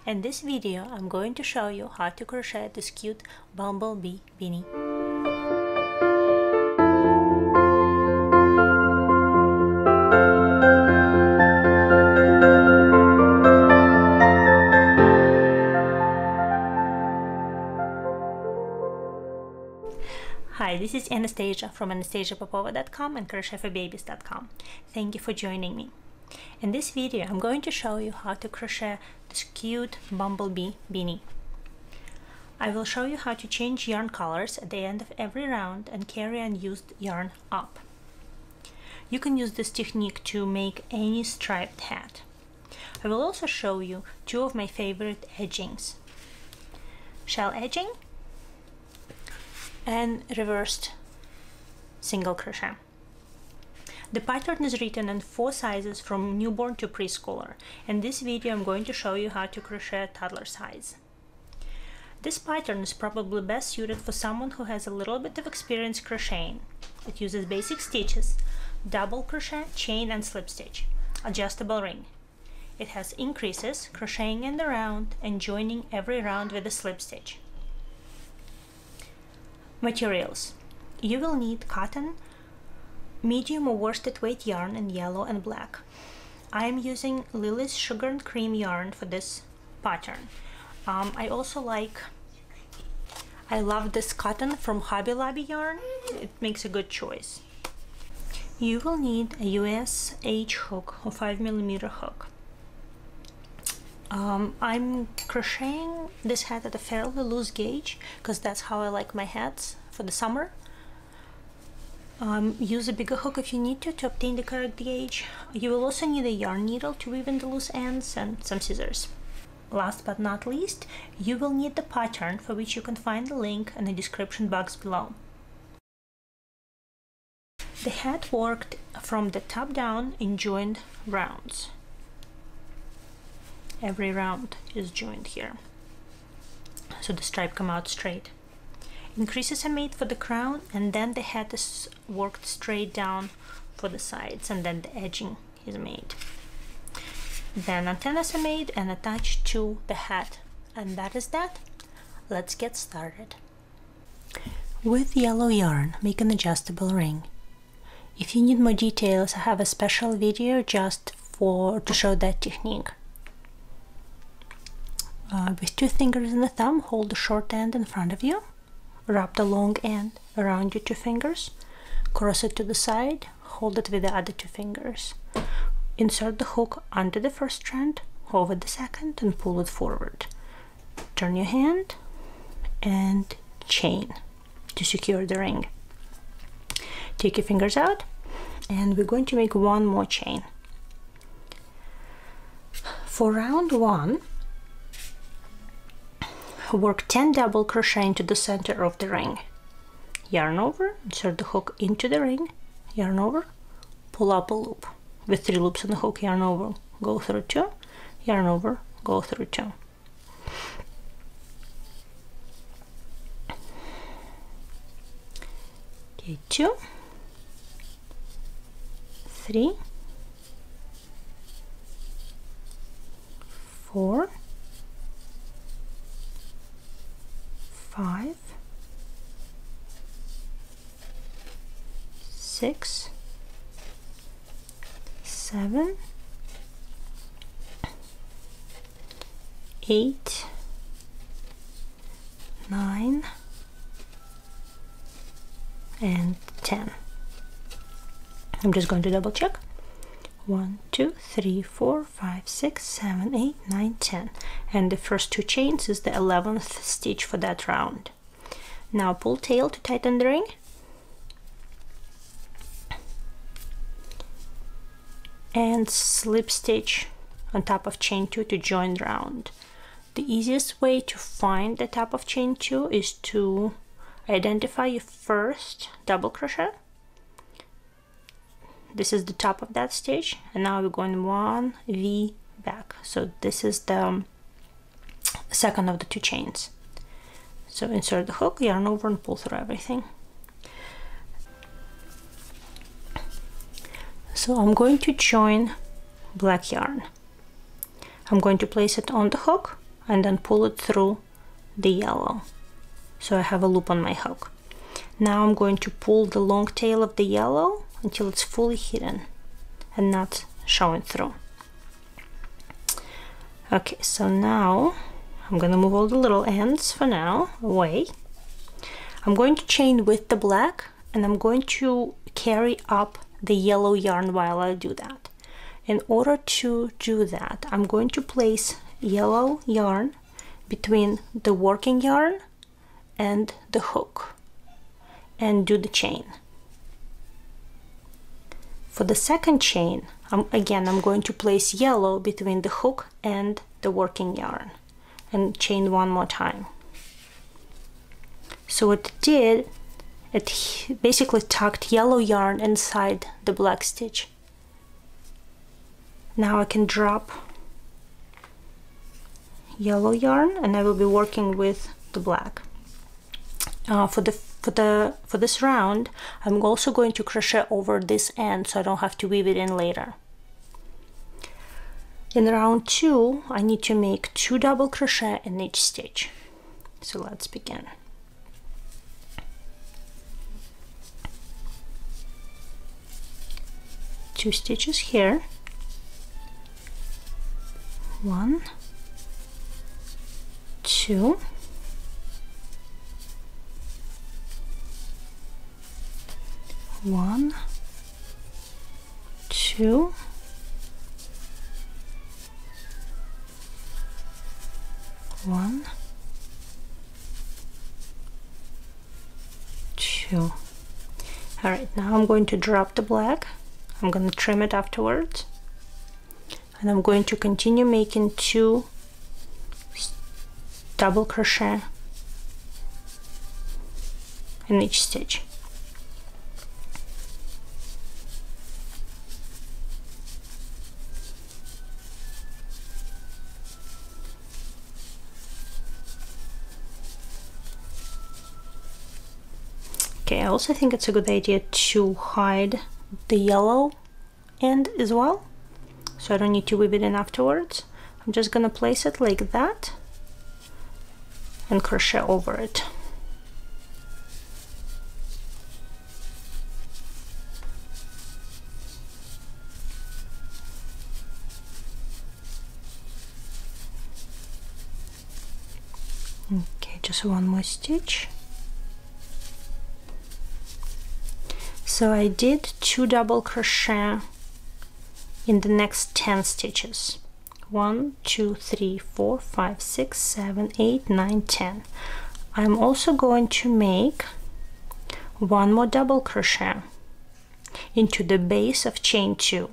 In this video, I'm going to show you how to crochet this cute Bumble Bee beanie. Hi, this is Anastasia from AnastasiaPopova.com and CrochetForBabies.com. Thank you for joining me. In this video, I'm going to show you how to crochet this cute bumblebee beanie. I will show you how to change yarn colors at the end of every round and carry unused yarn up. You can use this technique to make any striped hat. I will also show you two of my favorite edgings: shell edging and reversed single crochet. The pattern is written in 4 sizes from newborn to preschooler. In this video, I'm going to show you how to crochet toddler size. This pattern is probably best suited for someone who has a little bit of experience crocheting. It uses basic stitches, double crochet, chain and slip stitch, adjustable ring. It has increases, crocheting in the round and joining every round with a slip stitch. Materials: you will need cotton, medium or worsted weight yarn in yellow and black. I am using Lily's Sugar and Cream yarn for this pattern. I love this cotton from Hobby Lobby yarn. It makes a good choice. You will need a US H hook or 5mm hook. I'm crocheting this hat at a fairly loose gauge because that's how I like my hats for the summer. Use a bigger hook if you need to obtain the correct gauge. You will also need a yarn needle to weave in the loose ends and some scissors. Last but not least, you will need the pattern, for which you can find the link in the description box below. The hat worked from the top down in joined rounds. Every round is joined here, so the stripe come out straight. Increases are made for the crown, and then the hat is worked straight down for the sides, and then the edging is made. Then antennas are made and attached to the hat, and that is that. Let's get started. With yellow yarn, make an adjustable ring. If you need more details, I have a special video just to show that technique. With 2 fingers and a thumb, hold the short end in front of you. Wrap the long end around your 2 fingers. Cross it to the side. Hold it with the other 2 fingers. Insert the hook under the first strand, over the second, and pull it forward. Turn your hand and chain to secure the ring. Take your fingers out, and we're going to make 1 more chain. For round 1, work 10 double crochet into the center of the ring. Yarn over, insert the hook into the ring, yarn over, pull up a loop. With 3 loops on the hook, yarn over, go through 2, yarn over, go through 2. Okay, 2, 3, 4, 5, 6, 7, 8, 9, and 10. I'm just going to double check. 1, 2, 3, 4, 5, 6, 7, 8, 9, 10. And the first 2 chains is the 11th stitch for that round. Now pull tail to tighten the ring. And slip stitch on top of chain 2 to join the round. The easiest way to find the top of chain 2 is to identify your first double crochet. This is the top of that stitch, and now we're going 1 V back. So this is the second of the 2 chains. So insert the hook, yarn over, and pull through everything. So I'm going to join black yarn. I'm going to place it on the hook. and then pull it through the yellow. So I have a loop on my hook. Now I'm going to pull the long tail of the yellow until it's fully hidden and not showing through. Okay, so now I'm gonna move all the little ends for now away. I'm going to chain with the black, and I'm going to carry up the yellow yarn while I do that. In order to do that, I'm going to place yellow yarn between the working yarn and the hook and do the chain. For the second chain, I'm going to place yellow between the hook and the working yarn and chain one more time. So what it did, it basically tucked yellow yarn inside the black stitch. Now I can drop yellow yarn and I will be working with the black. For this round, I'm also going to crochet over this end so I don't have to weave it in later. In round 2, I need to make 2 double crochet in each stitch. So let's begin. Two stitches here. 1, 2, 1, 2, 1, 2. All right, now I'm going to drop the black. I'm going to trim it afterwards, and I'm going to continue making 2 double crochet in each stitch. Okay, I also think it's a good idea to hide the yellow end as well, so I don't need to weave it in afterwards. I'm just gonna place it like that and crochet over it. Okay, just one more stitch. So I did 2 double crochet in the next 10 stitches. 1, 2, 3, 4, 5, 6, 7, 8, 9, 10. I'm also going to make 1 more double crochet into the base of chain 2.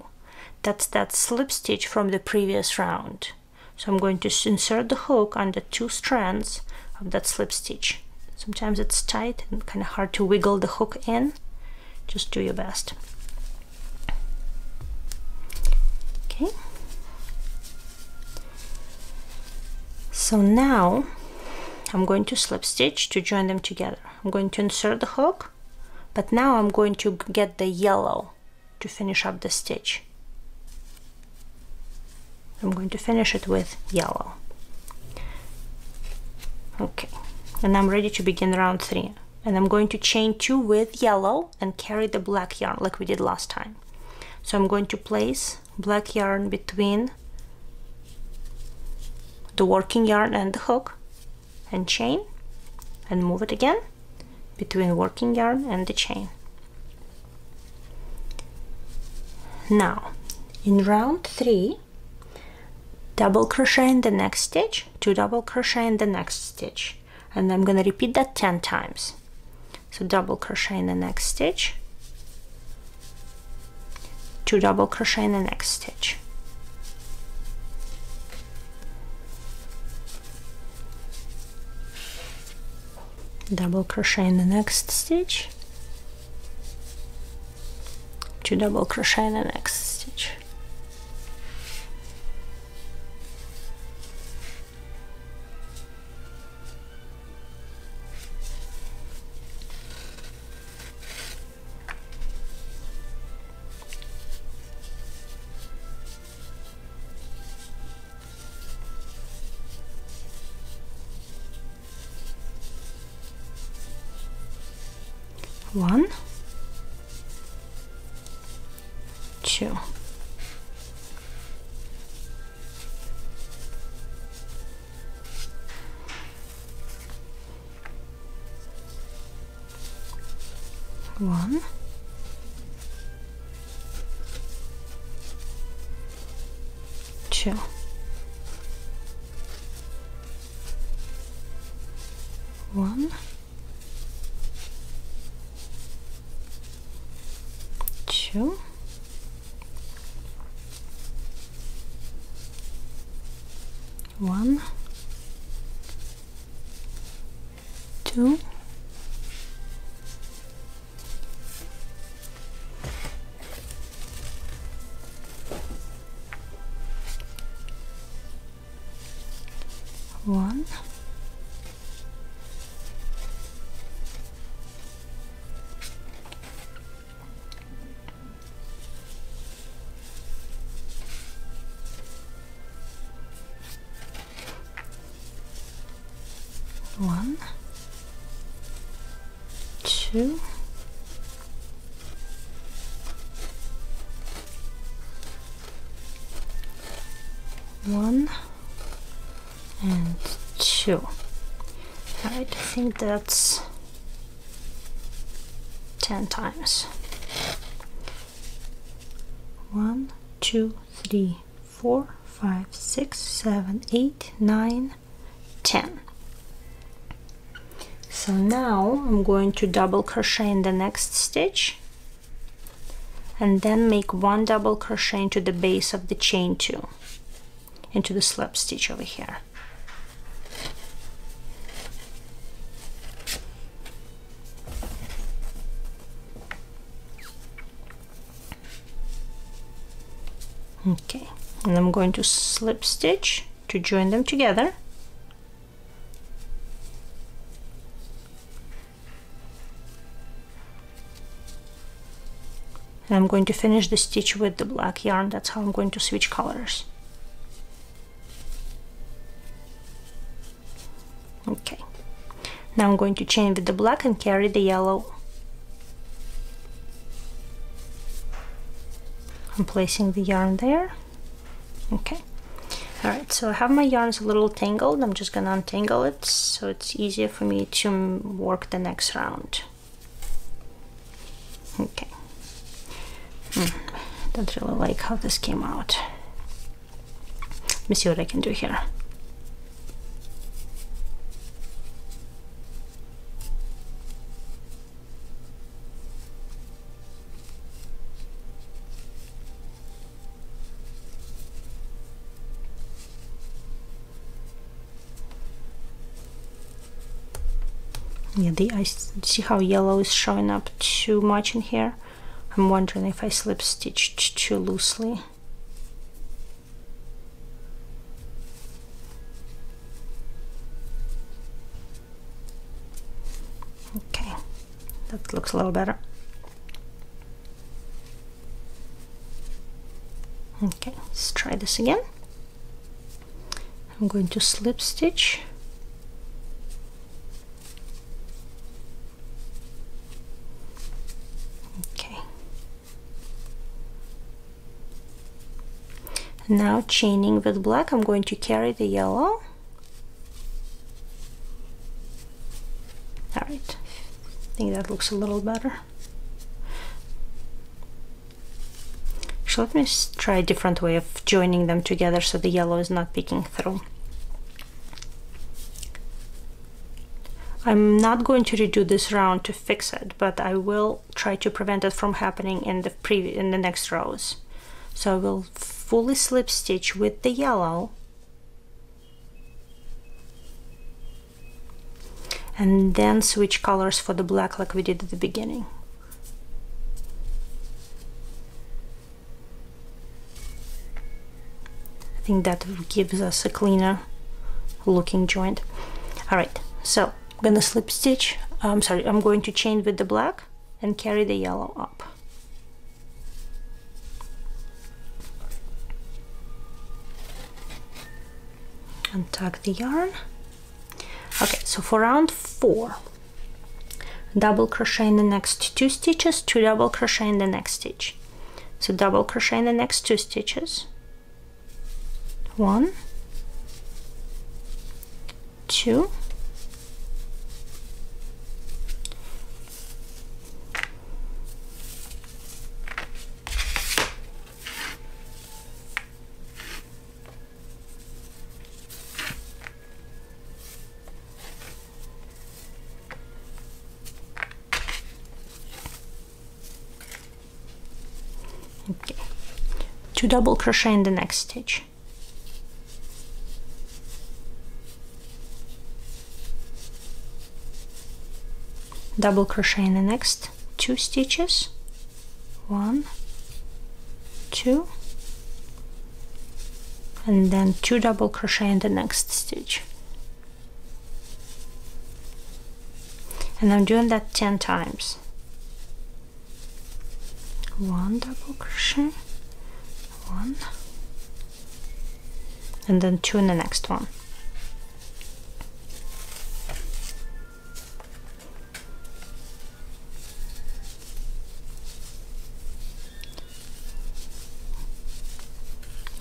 That's that slip stitch from the previous round. So I'm going to insert the hook under 2 strands of that slip stitch. Sometimes it's tight and kind of hard to wiggle the hook in. Just do your best. Okay. So now I'm going to slip stitch to join them together. I'm going to insert the hook, but now I'm going to get the yellow to finish up the stitch. I'm going to finish it with yellow. Okay, and I'm ready to begin round 3. And I'm going to chain 2 with yellow and carry the black yarn like we did last time. So I'm going to place black yarn between the working yarn and the hook and chain, and move it again between working yarn and the chain. Now in round 3, double crochet in the next stitch, 2 double crochet in the next stitch, and I'm going to repeat that 10 times. So double crochet in the next stitch, 2 double crochet in the next stitch, double crochet in the next stitch, 2 double crochet in the next stitch. 1, 2, 1, 2, 1, 2, 1, 2, 1, 1, 2, 1, and 2. All right, I think that's 10 times. 1, 2, 3, 4, 5, 6, 7, 8, 9, 10. So now I'm going to double crochet in the next stitch and then make 1 double crochet into the base of the chain 2, into the slip stitch over here. Okay, and I'm going to slip stitch to join them together. And I'm going to finish the stitch with the black yarn. That's how I'm going to switch colors. Okay, now I'm going to chain with the black and carry the yellow. I'm placing the yarn there. Okay, all right, so I have my yarns a little tangled. I'm just gonna untangle it so it's easier for me to work the next round. Okay. Don't really like how this came out. Let me see what I can do here. Yeah, I see how yellow is showing up too much in here. I'm wondering if I slip stitched too loosely. Okay, that looks a little better. Okay, let's try this again. I'm going to slip stitch. Now chaining with black, I'm going to carry the yellow. All right, I think that looks a little better. So let me try a different way of joining them together so the yellow is not peeking through. I'm not going to redo this round to fix it, but I will try to prevent it from happening in the next rows. So I will fully slip stitch with the yellow and then switch colors for the black like we did at the beginning. I think that gives us a cleaner looking joint. All right, so I'm gonna slip stitch, I'm going to chain with the black and carry the yellow up. Untuck the yarn. Okay, so for round 4, double crochet in the next 2 stitches, 2 double crochet in the next stitch. So double crochet in the next 2 stitches, 1, 2, okay, 2 double crochet in the next stitch, double crochet in the next 2 stitches, 1, 2, and then 2 double crochet in the next stitch. And I'm doing that 10 times. 1 double crochet, 1, and then 2 in the next one.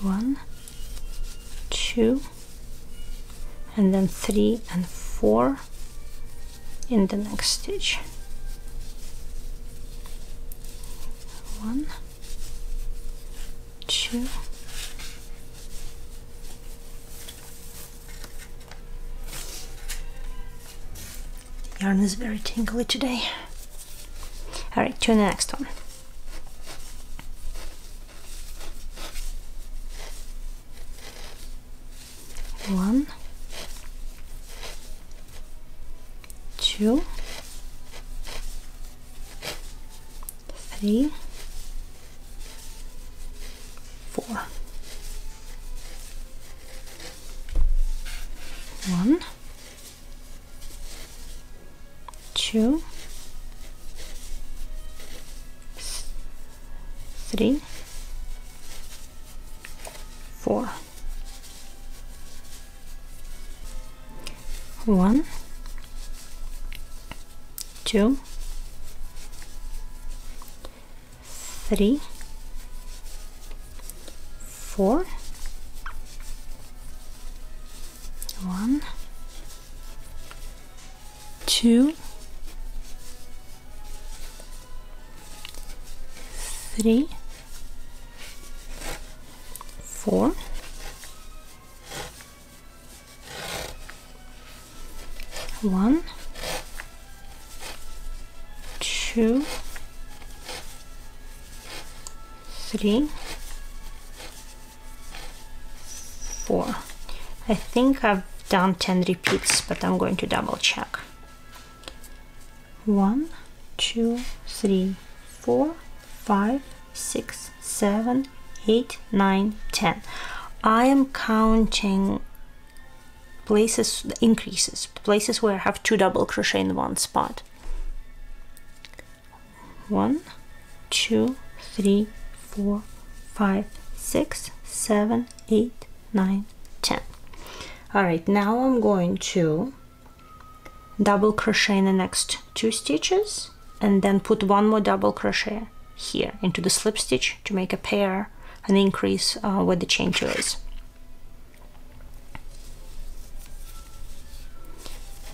One, 2, and then 3 and 4 in the next stitch. 1, 2, yarn is very tingly today. All right, 2 in the next one. 1, 2, 3, 4. 1, 2, 3, 4. 1, 2, 3, 4. 1, 2, 3, 4. 1, 2, 3, 4. I think I've done 10 repeats, but I'm going to double check. 1, 2, 3, 4, 5, 6, 7, 8, 9, 10. I am counting places, increases, places where I have 2 double crochet in one spot. 1, 2, 3, 4, 5, 6, 7, 8, 9, 10. All right, now I'm going to double crochet in the next 2 stitches and then put 1 more double crochet here into the slip stitch to make a pair and increase where the chain 2 is.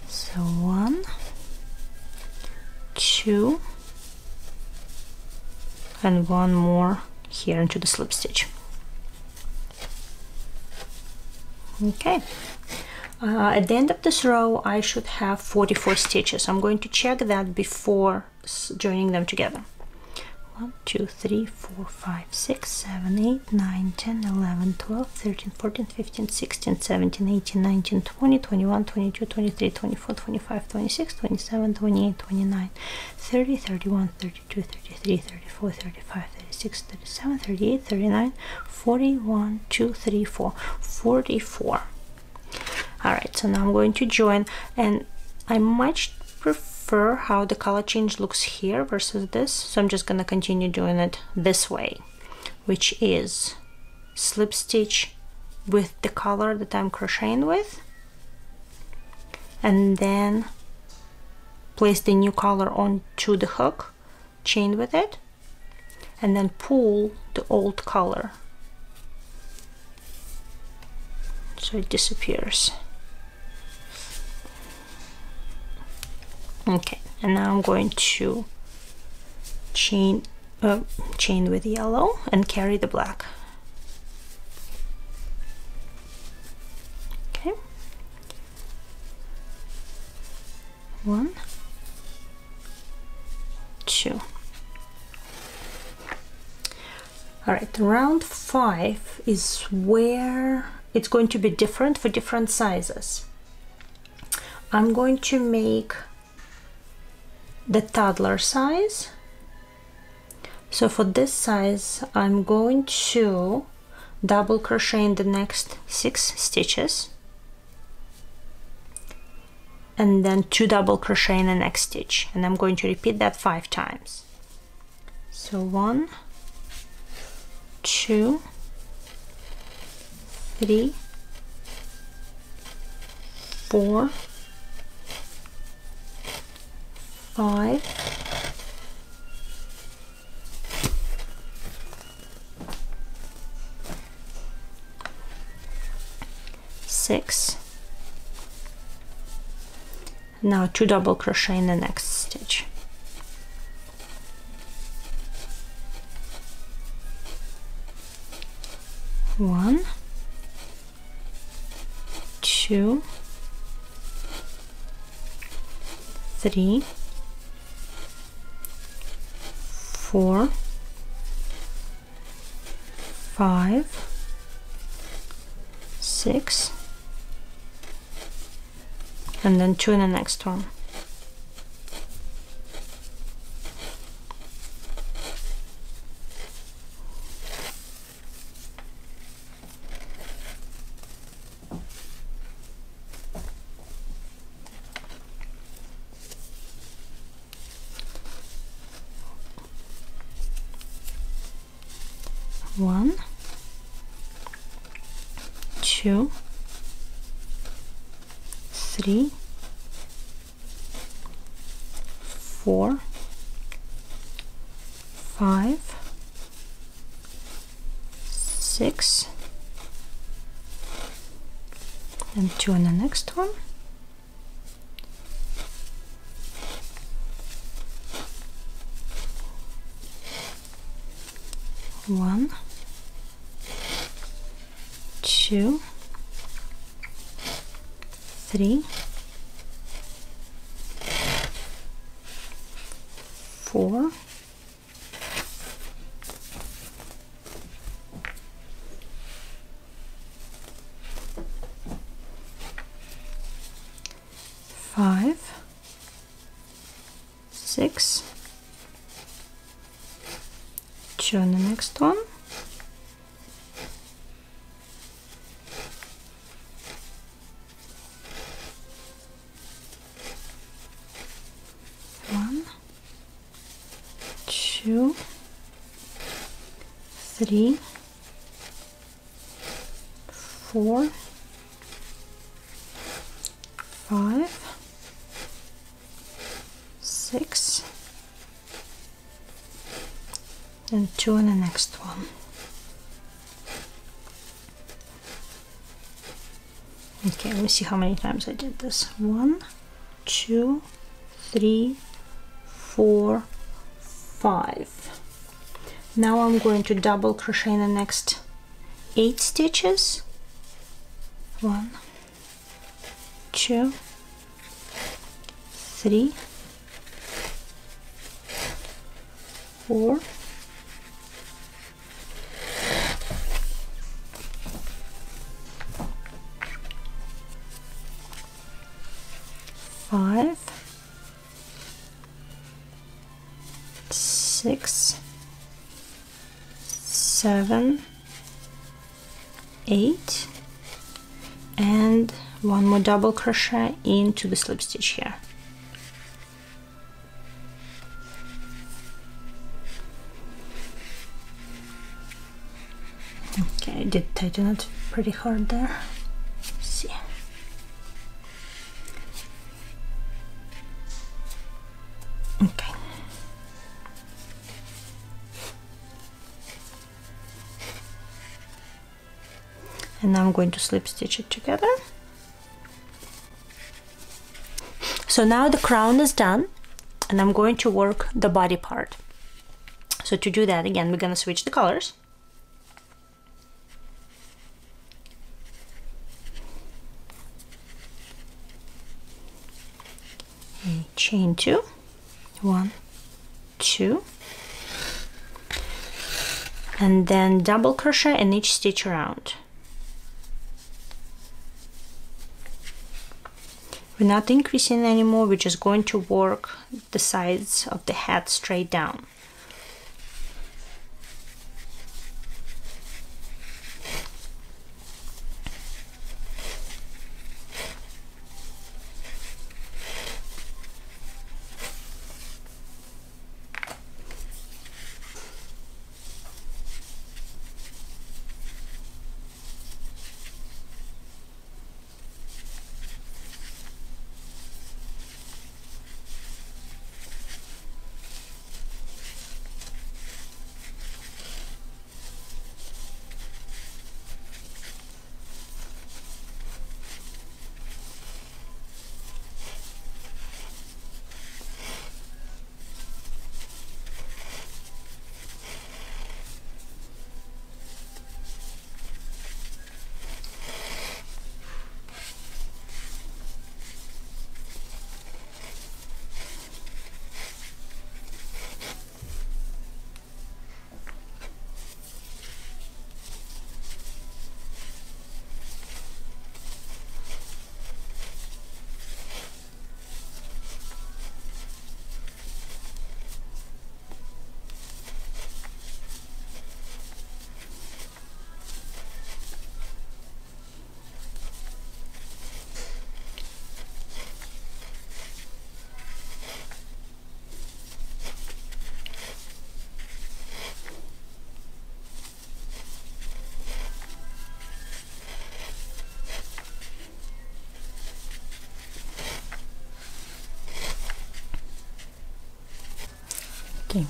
So 1, 2, and 1 more here into the slip stitch. Okay, at the end of this row I should have 44 stitches. I'm going to check that before joining them together. 1, 2, 3, 4, 5, 6, 7, 8, 9, 10, 11, 12, 13, 14, 15, 16, 17, 18, 19, 20, 21, 22, 23, 24, 25, 26, 27, 28, 29, 30, 31, 32, 33, 34, 35, 36, 37, 38, 39, 40, 1, 2, 3, 4, 44. All right, so now I'm going to join, and I much prefer how the color change looks here versus this, so I'm just going to continue doing it this way, which is slip stitch with the color that I'm crocheting with, and then place the new color onto the hook, chain with it, and then pull the old color so it disappears. Okay, and now I'm going to chain with yellow and carry the black. Okay, 1, 2. All right, round 5 is where it's going to be different for different sizes. I'm going to make the toddler size. So for this size, I'm going to double crochet in the next 6 stitches and then 2 double crochet in the next stitch, and I'm going to repeat that 5 times. So 1, 2, 3, 4, 5, 6. Now 2 double crochet in the next stitch. One, 2, 3, 4, 5, 6, and then 2 in the next one. One, 2, 3, 4, 5, 6, and 2 in the next one. One, 2, 3, 4, 5, 6, 2 in the next one. One, 2, 3, 4, 5, 6, and 2 in the next one. Okay, let me see how many times I did this. 1, 2, 3, 4, 5. Now I'm going to double crochet in the next 8 stitches. 1, 2, 3, 4, 5, 6, 7, 8, and 1 more double crochet into the slip stitch here. Okay, I did tighten it pretty hard there. Let's see. and now I'm going to slip stitch it together. So now the crown is done, and I'm going to work the body part. So to do that, again, we're going to switch the colors. And chain 2, 1, 2, and then double crochet in each stitch around. We're not increasing anymore, we're just going to work the sides of the hat straight down. Okay,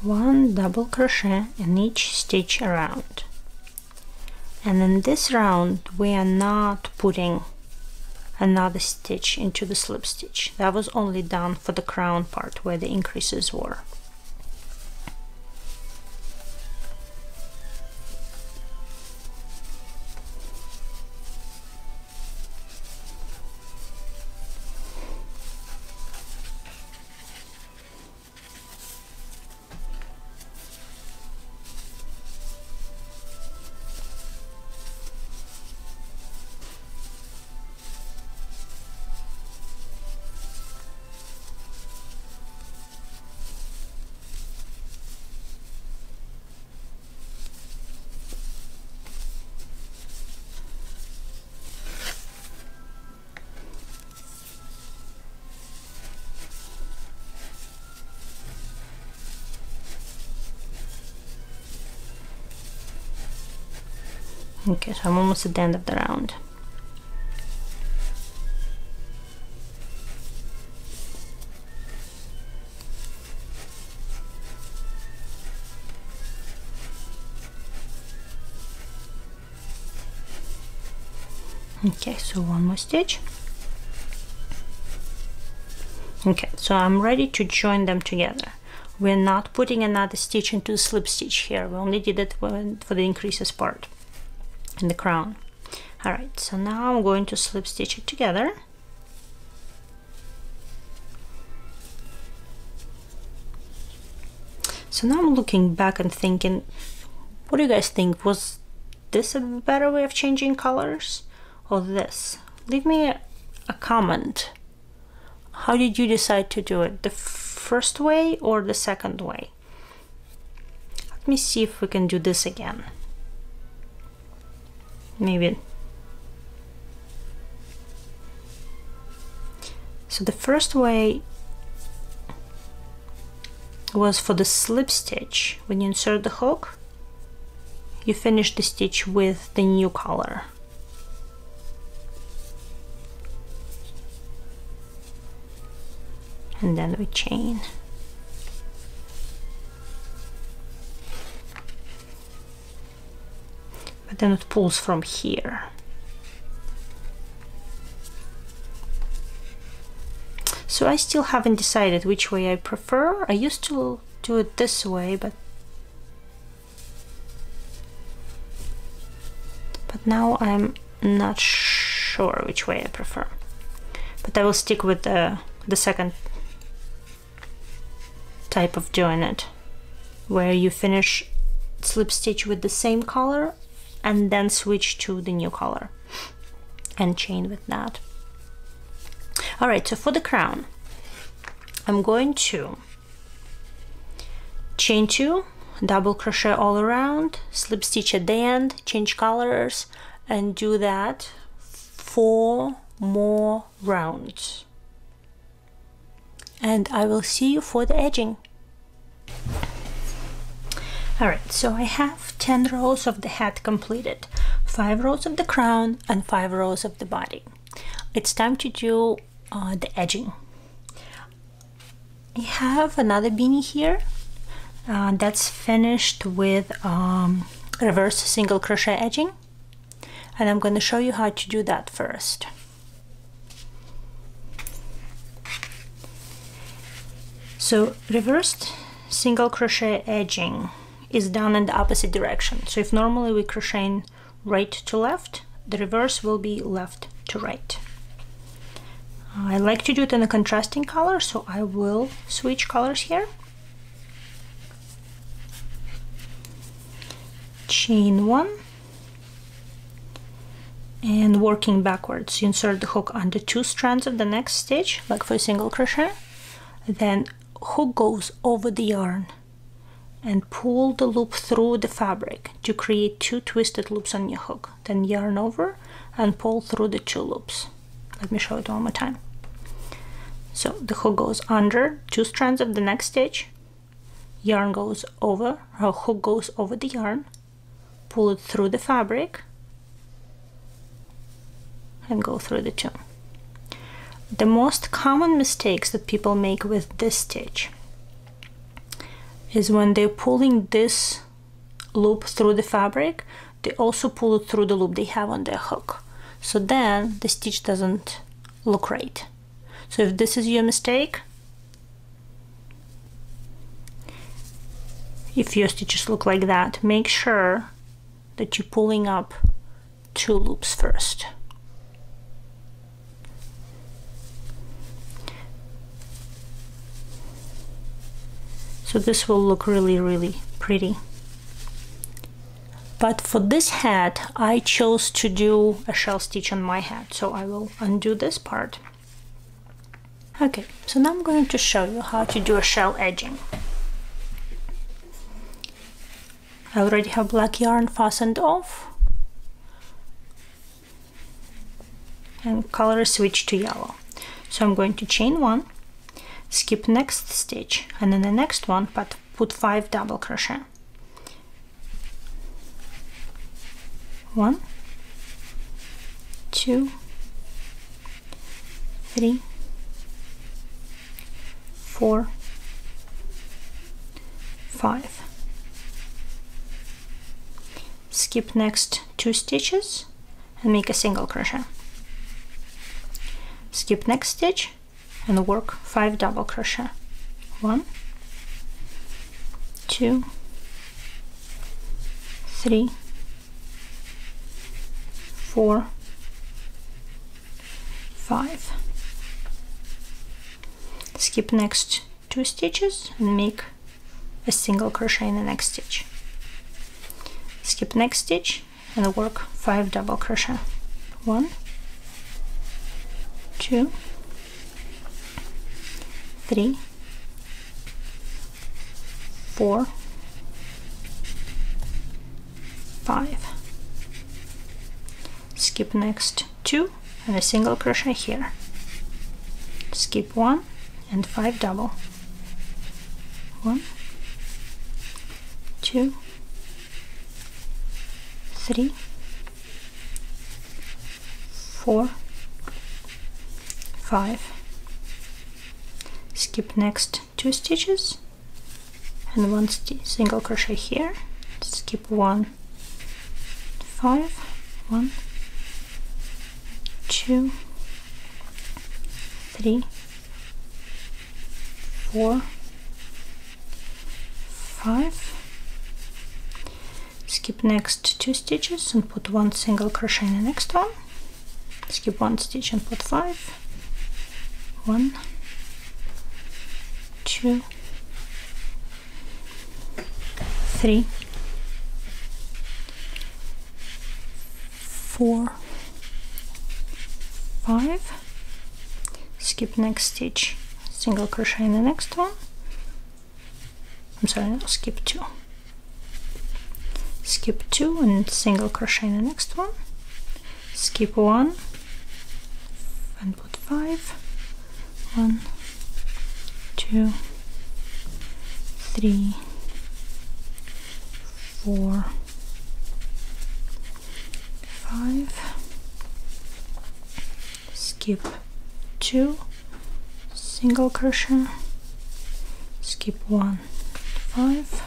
1 double crochet in each stitch around, and in this round we are not putting another stitch into the slip stitch. That was only done for the crown part where the increases were. Okay, so I'm almost at the end of the round. Okay, so one more stitch. Okay, so I'm ready to join them together. We're not putting another stitch into the slip stitch here. We only did it for the increases part in the crown. All right, so now I'm going to slip stitch it together. So now I'm looking back and thinking, what do you guys think? Was this a better way of changing colors or this? Leave me a comment. How did you decide to do it? The first way or the second way? Let me see if we can do this again. Maybe. So the first way was for the slip stitch. When you insert the hook, you finish the stitch with the new color. And then we chain. then it pulls from here. So I still haven't decided which way I prefer. I used to do it this way, but now I'm not sure which way I prefer. But I will stick with the second type of doing it, where you finish slip stitch with the same color and then switch to the new color and chain with that. All right, so for the crown, I'm going to chain 2, double crochet all around, slip stitch at the end, change colors, and do that 4 more rounds. And I will see you for the edging. All right, so I have 10 rows of the hat completed, 5 rows of the crown and 5 rows of the body. It's time to do the edging. I have another beanie here that's finished with reverse single crochet edging, and I'm going to show you how to do that first. So reversed single crochet edging is done in the opposite direction. So if normally we crochet right to left, the reverse will be left to right. I like to do it in a contrasting color, so I will switch colors here. Chain 1 and working backwards, you insert the hook under 2 strands of the next stitch, like for a single crochet. Then hook goes over the yarn and pull the loop through the fabric to create 2 twisted loops on your hook. Then yarn over and pull through the 2 loops. Let me show it one more time. So the hook goes under 2 strands of the next stitch, yarn goes over, or hook goes over the yarn, pull it through the fabric, and go through the 2. The most common mistakes that people make with this stitch is when they're pulling this loop through the fabric, they also pull it through the loop they have on their hook. So then the stitch doesn't look right. So if this is your mistake, if your stitches look like that, make sure that you're pulling up 2 loops first. So this will look really, really pretty. But for this hat, I chose to do a shell stitch on my hat, so I will undo this part. Okay, so now I'm going to show you how to do a shell edging. I already have black yarn fastened off, and color is switched to yellow. So I'm going to chain 1, skip next stitch, and in the next one put 5 double crochet. 1, 2, 3, 4, 5. Skip next 2 stitches and make a single crochet. Skip next stitch and work 5 double crochet. 1, 2, 3, 4, 5. Skip next 2 stitches and make a single crochet in the next stitch. Skip next stitch and work 5 double crochet. 1, 2, 3, 4, 5. Skip next 2 and a single crochet here. Skip 1 and 5 double. 1, 2, 3, 4, 5. Skip next 2 stitches and 1 single crochet here. Skip 1, 5, 1, 2, 3, 4, 5. Skip next 2 stitches and put 1 single crochet in the next one. Skip 1 stitch and put 5. 1, 2, 3, 4, 5. Skip next stitch, single crochet in the next one. I'm sorry, I'll skip 2. Skip 2 and single crochet in the next one. Skip 1 and put 5. 1, 2, 3, 4, 5. Skip 2, single crochet, skip 1, 5.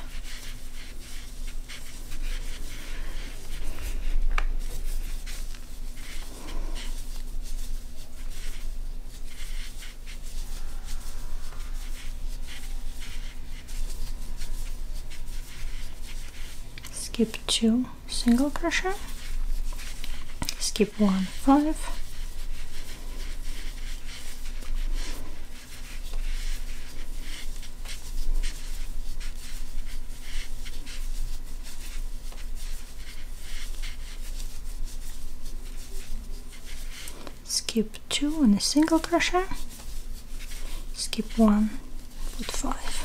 Skip 2, single crochet, skip 1, 5. Skip 2 and a single crochet, skip 1, put 5.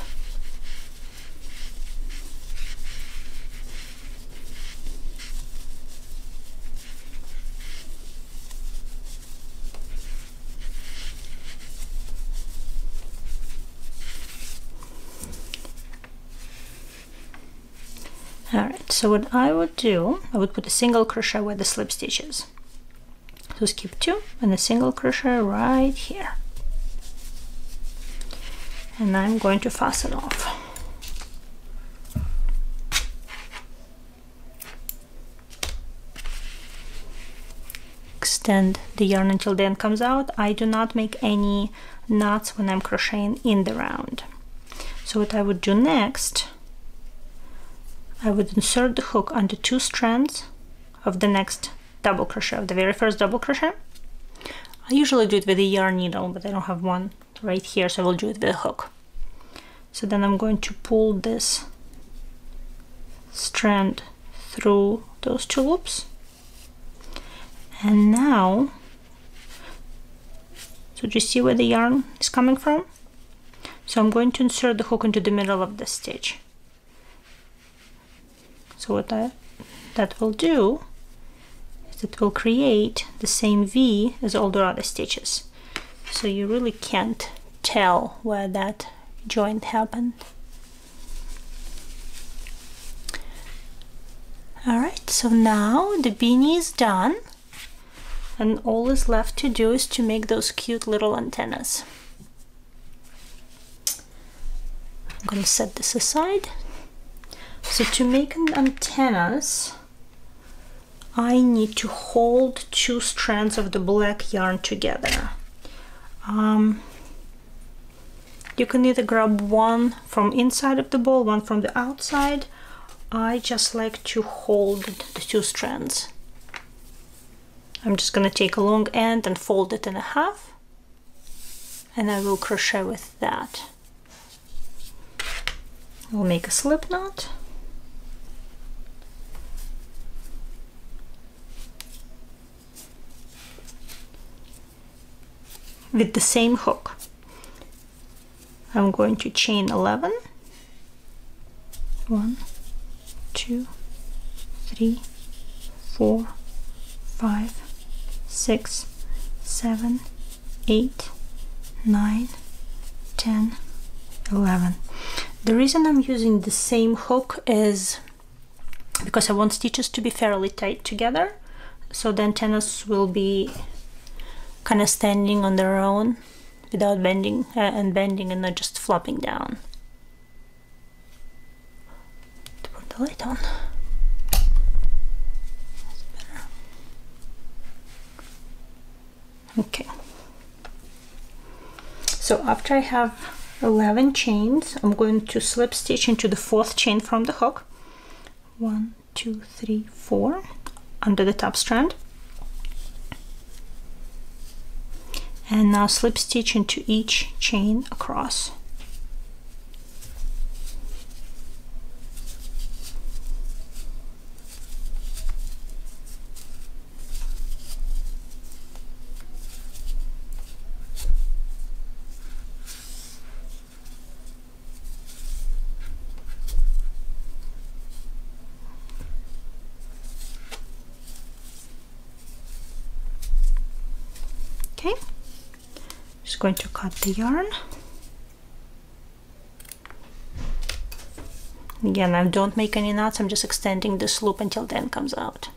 Alright, so what I would do, I would put a single crochet where the slip stitch is. So skip 2 and a single crochet right here. And I'm going to fasten off. Extend the yarn until the end comes out. I do not make any knots when I'm crocheting in the round. So what I would do next, I would insert the hook under 2 strands of the next double crochet, of the very first double crochet. I usually do it with a yarn needle, but I don't have one right here, so I will do it with a hook. So then I'm going to pull this strand through those 2 loops. And now, so do you see where the yarn is coming from? So I'm going to insert the hook into the middle of the stitch. So what that will do is it will create the same V as all the other stitches. So you really can't tell where that joint happened. Alright, so now the beanie is done, and all is left to do is to make those cute little antennas. I'm going to set this aside. So to make antennas, I need to hold 2 strands of the black yarn together. You can either grab one from inside of the ball, one from the outside. I just like to hold the 2 strands. I'm just going to take a long end and fold it in half, and I will crochet with that. I'll make a slip knot. With the same hook. I'm going to chain 11. 1, 2, 3, 4, 5, 6, 7, 8, 9, 10, 11. The reason I'm using the same hook is because I want stitches to be fairly tight together, so the antennas will be kind of standing on their own without bending and not just flopping down. To put the light on. Okay, so after I have 11 chains, I'm going to slip stitch into the 4th chain from the hook. 1, 2, 3, 4 under the top strand, and now slip stitch into each chain across. Okay, just going to cut the yarn. Again, I don't make any knots, I'm just extending this loop until the end comes out.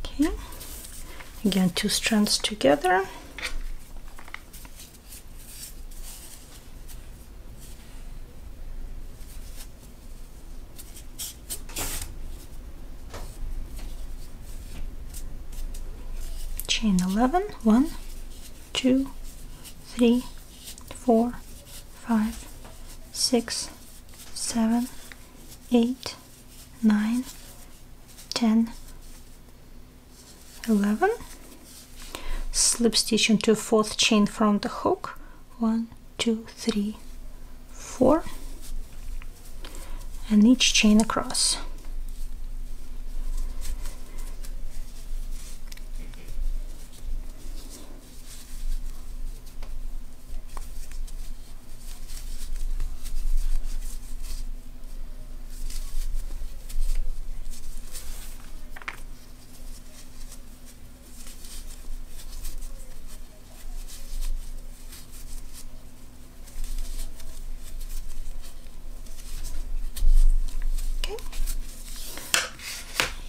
Okay, again, 2 strands together. Chain 11, 1, 2, 3, 4, 5, 6, 7, 8, 9, 10, 11. Slip stitch into 4th chain from the hook. 1, 2, 3, 4, and each chain across.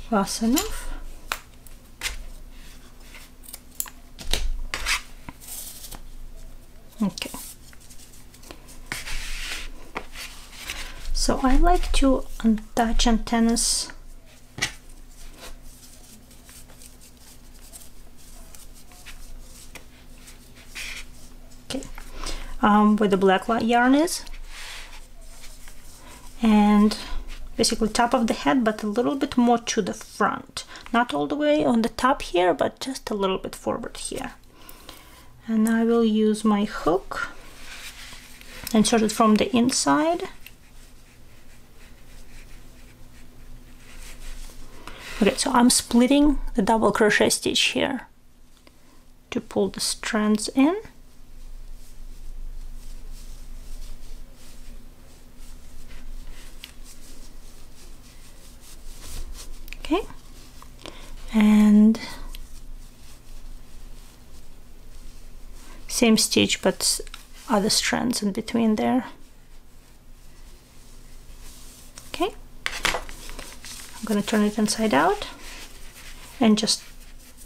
Fast enough. Okay, so I like to attach antennas where the black yarn is, and basically top of the head, but a little bit more to the front, not all the way on the top here, but just a little bit forward here. And I will use my hook, insert it from the inside. Okay, so I'm splitting the double crochet stitch here to pull the strands in. Okay, and same stitch but other strands in between there. Okay, I'm gonna turn it inside out and just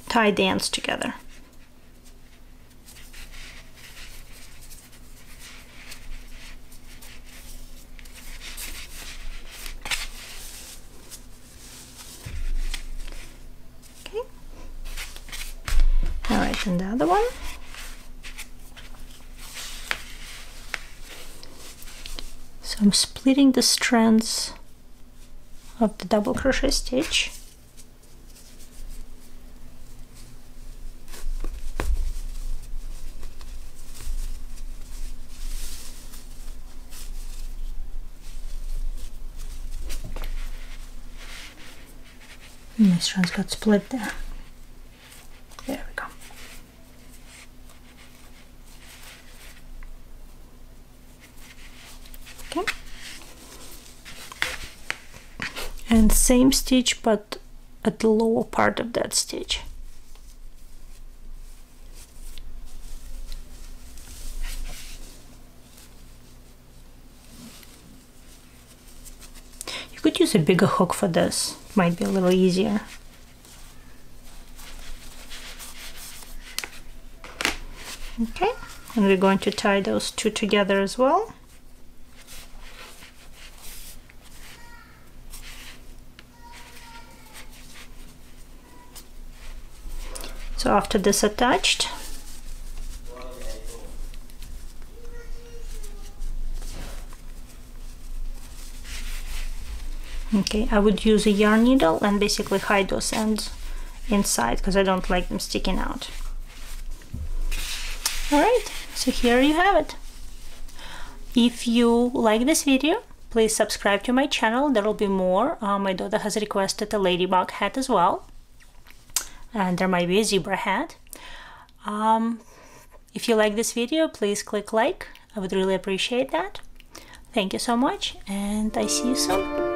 tie the ends together. Alright, and the other one. So I'm splitting the strands of the double crochet stitch. My strands got split there. There we go. Okay. And same stitch but at the lower part of that stitch. You could use a bigger hook for this, might be a little easier. Okay, and we're going to tie those two together as well. So after this attached, okay, I would use a yarn needle and basically hide those ends inside because I don't like them sticking out. Alright, so here you have it. If you like this video, please subscribe to my channel. There will be more. My daughter has requested a ladybug hat as well, and there might be a zebra hat. If you like this video, please click like. I would really appreciate that. Thank you so much, and I see you soon.